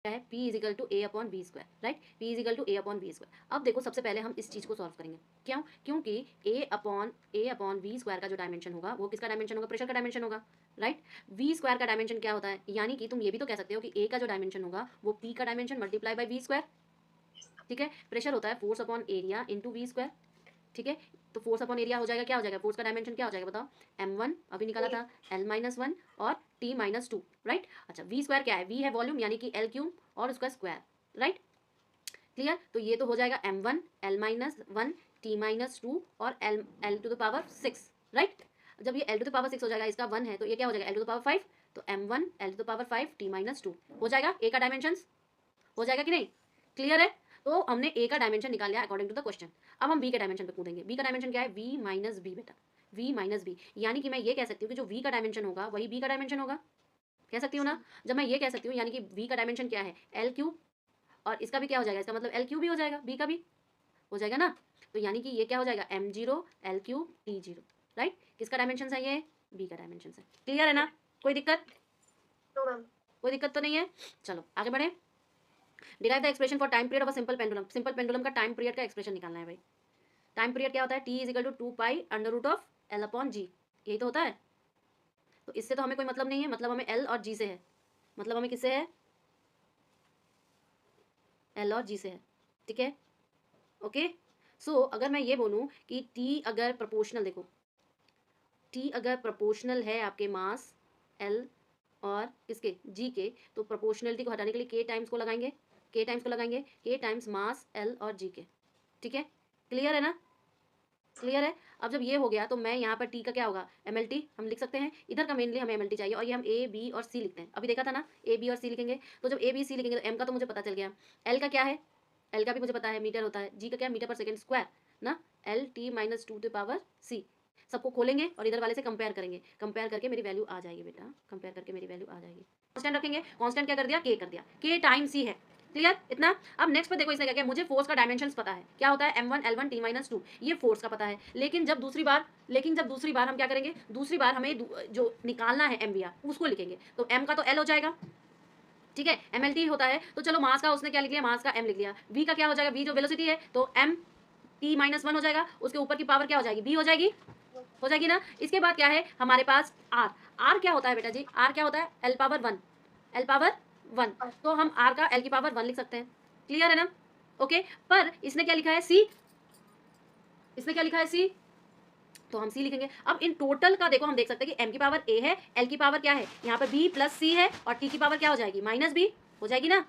क्या है, P is equal to A upon B square, right, P is equal to A upon B square. अब देखो सबसे पहले हम इस चीज़ को सॉल्व करेंगे, क्यों, क्योंकि ए अपॉन वी स्क्वायर का जो डायमेंशन होगा वो किसका डायमेंशन होगा, प्रेशर का डायमेंशन होगा, राइट। वी स्क्वायर का डायमेंशन क्या होता है, यानी कि तुम ये भी तो कह सकते हो कि ए का जो डायमेंशन होगा वो पी का dimension multiply by V square, ठीक है। प्रेशर होता है force upon area into V square, ठीक है। तो फोर्स अपॉन एरिया हो जाएगा, क्या हो जाएगा, फोर्स का डायमेंशन क्या हो जाएगा बताओ, m1 अभी निकाला था, l-1 और t-2, राइट। अच्छा, वी स्क्वायर क्या है, वी है वॉल्यूम यानी कि l क्यूब और उसका स्क्वायर, राइट, क्लियर। तो ये तो हो जाएगा m1 l-1 t-2 और l to the power 6, right. जब ये l टू द पावर 6 हो जाएगा, इसका 1 है तो ये क्या हो जाएगा l टू द पावर 5, तो m1 l to the power 5 t-2 हो जाएगा, ए का डायमेंशन हो जाएगा कि नहीं, क्लियर है। तो हमने ए का डायमेंशन निकाल लिया अकॉर्डिंग टू द क्वेश्चन। अब हम बी के डायमेंशन पे कूदेंगे। बी का डायमेंशन क्या है, वी माइनस बी बेटा, वी माइनस बी, यानी कि मैं ये कह सकती हूँ कि जो वी का डायमेंशन होगा वही बी का डायमेंशन होगा, कह सकती हूँ ना। जब मैं ये कह सकती हूँ यानी कि वी का डायमेंशन क्या है, एल क्यूब, और इसका भी क्या हो जाएगा, इसका मतलब एल क्यूब भी हो जाएगा, बी का भी हो जाएगा ना। तो यानी कि ये क्या हो जाएगा, M zero L cube T zero, right. किसका डायमेंशन है ये, बी का डायमेंशन है, क्लियर है ना, कोई दिक्कत, कोई दिक्कत तो नहीं है। चलो आगे बढ़े। Derive the expression for time period of a simple pendulum. Simple pendulum का टाइम पीरियड का एक्सप्रेशन निकालना है भाई। टाइम पीरियड क्या होता है, T is equal to 2 pi under root of L upon g, यही तो होता है। तो इससे तो हमें कोई मतलब नहीं है, मतलब हमें एल और जी से है, मतलब हमें किससे है, एल और जी से है, ठीक है, ओके। सो अगर मैं ये बोलूँ कि टी अगर प्रोपोर्शनल, देखो टी अगर प्रोपोर्शनल है आपके मास एल और किसके, जी के, तो प्रोपोर्शनलिटी को हटाने के लिए के टाइम्स को लगाएंगे, के टाइम्स को लगाएंगे, के टाइम्स मास एल और जी के, ठीक है, क्लियर है ना, क्लियर है। अब जब ये हो गया तो मैं यहाँ पर टी का क्या होगा, एम एल टी हम लिख सकते हैं, इधर का मेनली हमें एम एल टी चाहिए, और ये हम ए बी और सी लिखते हैं, अभी देखा था ना, ए बी और सी लिखेंगे। तो जब ए बी सी लिखेंगे तो एम का तो मुझे पता चल गया, एल का क्या है, एल का भी मुझे पता है मीटर होता है, जी का क्या मीटर पर सेकेंड स्क्वायर ना, L T minus 2 to power C. सबको खोलेंगे और इधर वाले से कंपेयर करेंगे, कंपेयर करके मेरी वैल्यू आ जाएगी बेटा, कंपेयर करके मेरी वैल्यू आ जाएगी। कांस्टेंट रखेंगे, कांस्टेंट क्या कर दिया, के कर दिया, के टाइम सी है, क्लियर इतना। अब नेक्स्ट पे देखो इसने क्या किया, मुझे फोर्स का डायमेंशंस पता है, क्या होता है m1 l1 t-2, ये फोर्स का पता है। लेकिन जब दूसरी बार हम क्या करेंगे, दूसरी बार हमें जो निकालना है mvr उसको लिखेंगे, तो m का तो l हो जाएगा, ठीक है, mlt होता है, तो चलो मास का उसने क्या लिख लिया, मास का m लिख लिया। v का क्या हो जाएगा, v जो वेलोसिटी है, तो m t-1 हो जाएगा, उसके ऊपर की पावर क्या हो जाएगी, b हो जाएगी ना। इसके बाद क्या है हमारे पास r, r क्या होता है बेटा जी, r क्या होता है, l पावर 1, l पावर 1, तो हम r का l की पावर 1 लिख सकते हैं, क्लियर है ना, ओके। पर इसने क्या लिखा है c, इसने क्या लिखा है c, तो हम c लिखेंगे। अब इन टोटल का देखो हम देख सकते हैं कि m की पावर a है, l की पावर क्या है, यहाँ पर b प्लस c है, और t की पावर क्या हो जाएगी, माइनस b हो जाएगी ना,